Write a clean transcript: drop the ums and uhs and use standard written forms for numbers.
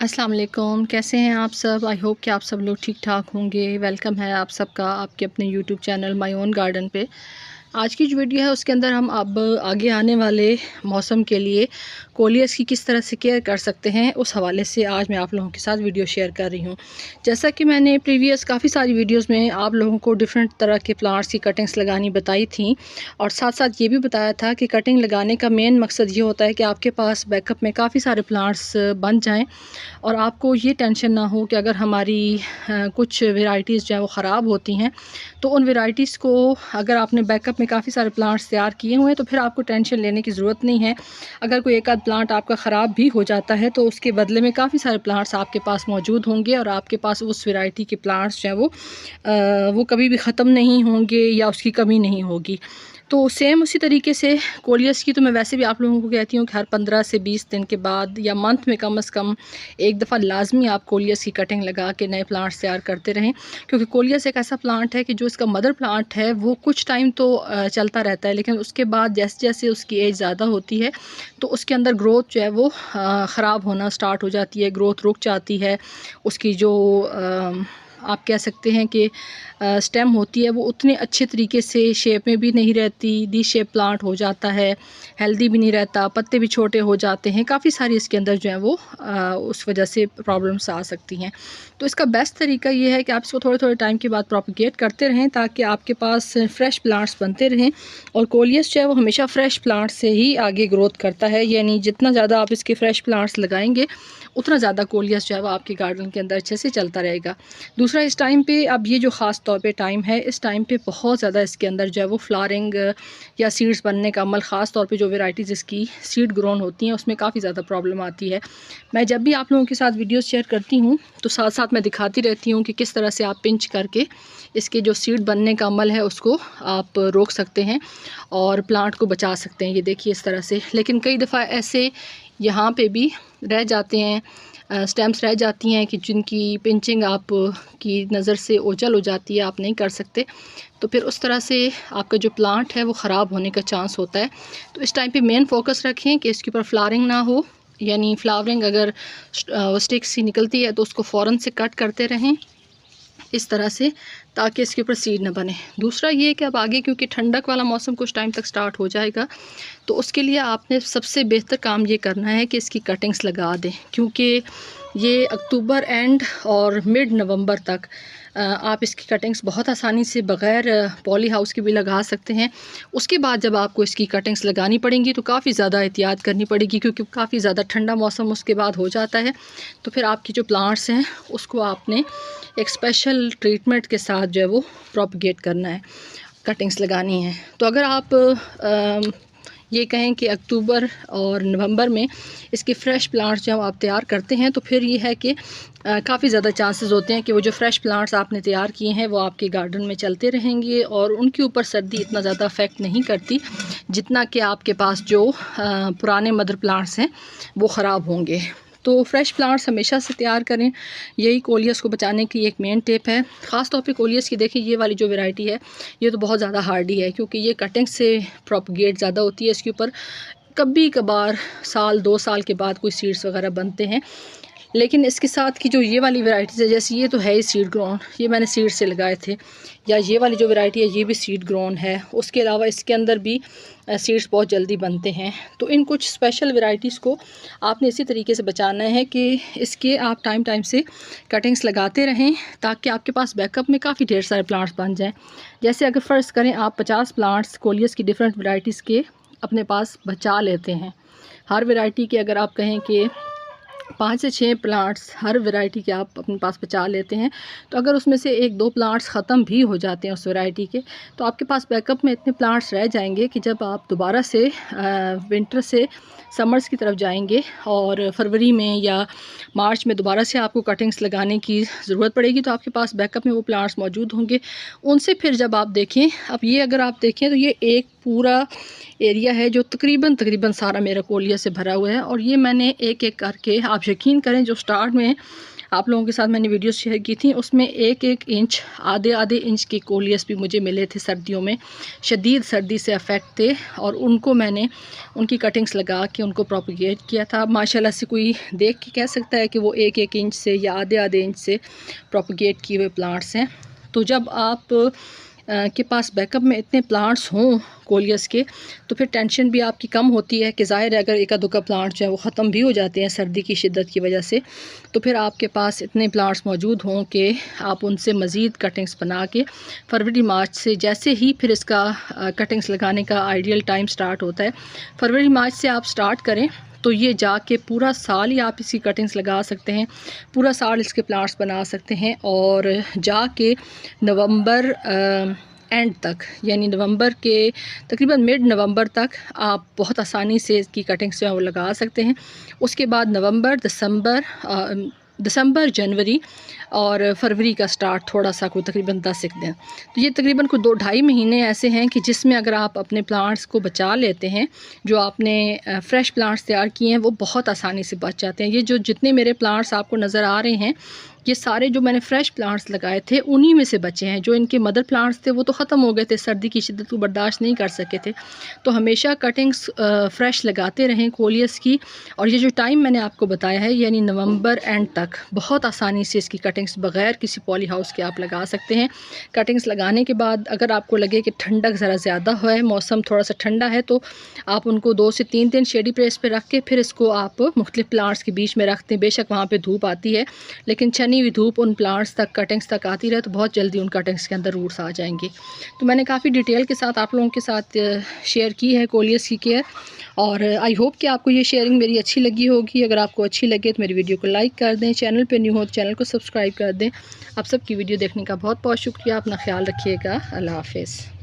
अस्सलाम वालेकुम, कैसे हैं आप सब। आई होप कि आप सब लोग ठीक ठाक होंगे। वेलकम है आप सबका आपके अपने YouTube channel my own garden पे। आज की जो वीडियो है उसके अंदर हम अब आगे आने वाले मौसम के लिए कोलियस की किस तरह से केयर कर सकते हैं उस हवाले से आज मैं आप लोगों के साथ वीडियो शेयर कर रही हूँ। जैसा कि मैंने प्रीवियस काफ़ी सारी वीडियोस में आप लोगों को डिफरेंट तरह के प्लांट्स की कटिंग्स लगानी बताई थी और साथ साथ ये भी बताया था कि कटिंग लगाने का मेन मकसद ये होता है कि आपके पास बैकअप में काफ़ी सारे प्लांट्स बन जाएँ और आपको ये टेंशन ना हो कि अगर हमारी कुछ वेराइटीज़ जो है वो ख़राब होती हैं तो उन वेराइटीज़ को अगर आपने बैकअप में काफ़ी सारे प्लांट्स तैयार किए हुए हैं तो फिर आपको टेंशन लेने की ज़रूरत नहीं है। अगर कोई एक आध प्लांट आपका ख़राब भी हो जाता है तो उसके बदले में काफ़ी सारे प्लांट्स आपके पास मौजूद होंगे और आपके पास उस वेराइटी के प्लांट्स जो हैं वो कभी भी ख़त्म नहीं होंगे या उसकी कमी नहीं होगी। तो सेम उसी तरीके से कोलियस की तो मैं वैसे भी आप लोगों को कहती हूँ कि हर 15 से 20 दिन के बाद या मंथ में कम से कम एक दफ़ा लाजमी आप कोलियस की कटिंग लगा के नए प्लांट्स तैयार करते रहें, क्योंकि कोलियस एक ऐसा प्लांट है कि जो इसका मदर प्लांट है वो कुछ टाइम तो चलता रहता है, लेकिन उसके बाद जैसे जैसे उसकी एज ज़्यादा होती है तो उसके अंदर ग्रोथ जो है वो ख़राब होना स्टार्ट हो जाती है, ग्रोथ रुक जाती है। उसकी जो आप कह सकते हैं कि स्टेम होती है वो उतने अच्छे तरीके से शेप में भी नहीं रहती, डी शेप प्लांट हो जाता है, हेल्दी भी नहीं रहता, पत्ते भी छोटे हो जाते हैं, काफ़ी सारी इसके अंदर जो है वो उस वजह से प्रॉब्लम्स आ सकती हैं। तो इसका बेस्ट तरीका ये है कि आप इसको थोड़े थोड़े टाइम के बाद प्रोपिगेट करते रहें ताकि आपके पास फ्रेश प्लांट्स बनते रहें। और कोलियस जो है वो हमेशा फ्रेश प्लांट से ही आगे ग्रोथ करता है, यानी जितना ज़्यादा आप इसके फ्रेश प्लांट्स लगाएंगे उतना ज़्यादा कोलियस जो है वो आपके गार्डन के अंदर अच्छे से चलता रहेगा। दूसरा, इस टाइम पे अब ये जो ख़ास तौर पे टाइम है, इस टाइम पे बहुत ज़्यादा इसके अंदर जो है वो फ्लावरिंग या सीड्स बनने का अमल, ख़ास तौर पे जो वेराइटीज़ इसकी सीड ग्रोन होती हैं उसमें काफ़ी ज़्यादा प्रॉब्लम आती है। मैं जब भी आप लोगों के साथ वीडियोस शेयर करती हूँ तो साथ साथ मैं दिखाती रहती हूँ कि किस तरह से आप पिंच करके इसके जो सीड बनने का अमल है उसको आप रोक सकते हैं और प्लांट को बचा सकते हैं। ये देखिए इस तरह से। लेकिन कई दफ़ा ऐसे यहाँ पे भी रह जाते हैं, स्टेम्स रह जाती हैं कि जिनकी पिंचिंग आप की नज़र से ओझल हो जाती है, आप नहीं कर सकते, तो फिर उस तरह से आपका जो प्लांट है वो ख़राब होने का चांस होता है। तो इस टाइम पे मेन फोकस रखें कि इसके ऊपर फ्लावरिंग ना हो, यानी फ्लावरिंग अगर स्टिक्स सी निकलती है तो उसको फ़ौरन से कट करते रहें इस तरह से, ताकि इसके ऊपर सीड ना बने। दूसरा ये कि अब आगे क्योंकि ठंडक वाला मौसम कुछ टाइम तक स्टार्ट हो जाएगा तो उसके लिए आपने सबसे बेहतर काम ये करना है कि इसकी कटिंग्स लगा दें, क्योंकि ये अक्टूबर एंड और मिड नवंबर तक आप इसकी कटिंग्स बहुत आसानी से बग़ैर पॉली हाउस के भी लगा सकते हैं। उसके बाद जब आपको इसकी कटिंग्स लगानी पड़ेंगी तो काफ़ी ज़्यादा एहतियात करनी पड़ेगी, क्योंकि काफ़ी ज़्यादा ठंडा मौसम उसके बाद हो जाता है। तो फिर आपकी जो प्लांट्स हैं उसको आपने एक स्पेशल ट्रीटमेंट के साथ जो है वो प्रोपगेट करना है, कटिंग्स लगानी है। तो अगर आप ये कहें कि अक्टूबर और नवंबर में इसके फ़्रेश प्लांट्स जब आप तैयार करते हैं तो फिर ये है कि काफ़ी ज़्यादा चांसेस होते हैं कि वो जो फ्रेश प्लांट्स आपने तैयार किए हैं वो आपके गार्डन में चलते रहेंगे और उनके ऊपर सर्दी इतना ज़्यादा अफेक्ट नहीं करती जितना कि आपके पास जो पुराने मदर प्लांट्स हैं वो ख़राब होंगे। तो फ्रेश प्लांट्स हमेशा से तैयार करें, यही कोलियस को बचाने की एक मेन टिप है। ख़ास तौर पे कोलियस की देखिए ये वाली जो वैरायटी है ये तो बहुत ज़्यादा हार्डी है, क्योंकि ये कटिंग से प्रोपगेट ज़्यादा होती है। इसके ऊपर कभी कभार साल 2 साल के बाद कोई सीड्स वगैरह बनते हैं, लेकिन इसके साथ की जो ये वाली वैराइटीज़ है, जैसे ये तो है ही सीड ग्रोन, ये मैंने सीड से लगाए थे, या ये वाली जो वैरायटी है ये भी सीड ग्रोन है। उसके अलावा इसके अंदर भी सीड्स बहुत जल्दी बनते हैं। तो इन कुछ स्पेशल वैराइटीज़ को आपने इसी तरीके से बचाना है कि इसके आप टाइम टाइम से कटिंग्स लगाते रहें ताकि आपके पास बैकअप में काफ़ी ढेर सारे प्लांट्स बन जाएँ। जैसे अगर फ़र्ज़ करें आप 50 प्लांट्स कोलियस की डिफरेंट वैराइटीज़ के अपने पास बचा लेते हैं, हर वैरायटी के अगर आप कहें कि 5 से 6 प्लांट्स हर वैरायटी के आप अपने पास बचा लेते हैं, तो अगर उसमें से 1-2 प्लांट्स ख़त्म भी हो जाते हैं उस वैरायटी के, तो आपके पास बैकअप में इतने प्लांट्स रह जाएंगे कि जब आप दोबारा से विंटर से समर्स की तरफ जाएंगे और फरवरी में या मार्च में दोबारा से आपको कटिंग्स लगाने की ज़रूरत पड़ेगी तो आपके पास बैकअप में वो प्लांट्स मौजूद होंगे। उनसे फिर जब आप देखें, अब ये अगर आप देखें तो ये एक पूरा एरिया है जो तकरीबन सारा मेरा कोलियस से भरा हुआ है, और ये मैंने एक एक करके, आप यकीन करें जो स्टार्ट में आप लोगों के साथ मैंने वीडियोस शेयर की थी, उसमें 1-1 इंच आधे इंच के कोलियस भी मुझे मिले थे सर्दियों में, शदीद सर्दी से अफेक्ट थे, और उनको मैंने उनकी कटिंग्स लगा के उनको प्रोपगेट किया था। माशाल्लाह से कोई देख के कह सकता है कि वो 1-1 इंच से या आधे इंच से प्रोपगेट किए हुए प्लांट्स हैं। तो जब आप के पास बैकअप में इतने प्लांट्स हों कोलियस के, तो फिर टेंशन भी आपकी कम होती है कि ज़ाहिर है अगर एक आधो का प्लांट जो है वो ख़त्म भी हो जाते हैं सर्दी की शिद्दत की वजह से, तो फिर आपके पास इतने प्लांट्स मौजूद हों कि आप उनसे मज़ीद कटिंग्स बना के फरवरी मार्च से, जैसे ही फिर इसका कटिंग्स लगाने का आइडियल टाइम स्टार्ट होता है, फरवरी मार्च से आप स्टार्ट करें तो ये जाके पूरा साल ही आप इसकी कटिंग्स लगा सकते हैं, पूरा साल इसके प्लांट्स बना सकते हैं, और जाके नवंबर एंड तक, यानी नवंबर के तकरीबन मिड नवंबर तक आप बहुत आसानी से इसकी कटिंग्स जो है वो लगा सकते हैं। उसके बाद नवंबर, दिसंबर, जनवरी और फरवरी का स्टार्ट थोड़ा सा कोई तकरीबन 10 एक दिन, तो ये तकरीबन कोई 2-2.5 महीने ऐसे हैं कि जिसमें अगर आप अपने प्लांट्स को बचा लेते हैं, जो आपने फ्रेश प्लांट्स तैयार किए हैं वो बहुत आसानी से बच जाते हैं। ये जो जितने मेरे प्लांट्स आपको नज़र आ रहे हैं, ये सारे जो मैंने फ़्रेश प्लांट्स लगाए थे उन्हीं में से बचे हैं। जो इनके मदर प्लांट्स थे वो तो ख़त्म हो गए थे, सर्दी की शिद्दत को बर्दाश्त नहीं कर सके थे। तो हमेशा कटिंग्स फ़्रेश लगाते रहें कोलियस की, और ये जो टाइम मैंने आपको बताया है यानी नवंबर एंड तक बहुत आसानी से इसकी कटिंग्स बग़ैर किसी पॉली हाउस के आप लगा सकते हैं। कटिंग्स लगाने के बाद अगर आपको लगे कि ठंडक ज़रा ज़्यादा है, मौसम थोड़ा सा ठंडा है, तो आप उनको 2 से 3 दिन शेडी प्लेस पे रख के फिर इसको आप मुख्तलिफ प्लांट्स के बीच में रखते हैं। बेशक वहाँ पे धूप आती है, लेकिन छनी हुई धूप उन प्लांट्स तक, कटिंग्स तक आती रहे तो बहुत जल्दी उन कटिंग्स के अंदर रूट्स आ जाएंगे। तो मैंने काफ़ी डिटेल के साथ आप लोगों के साथ शेयर की है कोलियस की केयर, और आई होप कि आपको ये शेयरिंग मेरी अच्छी लगी होगी। अगर आपको अच्छी लगे तो मेरी वीडियो को लाइक कर दें, चैनल पे न्यू हो तो चैनल को सब्सक्राइब कर दें। आप सबकी वीडियो देखने का बहुत बहुत शुक्रिया। अपना ख्याल रखिएगा। अल्लाह हाफ़िज़।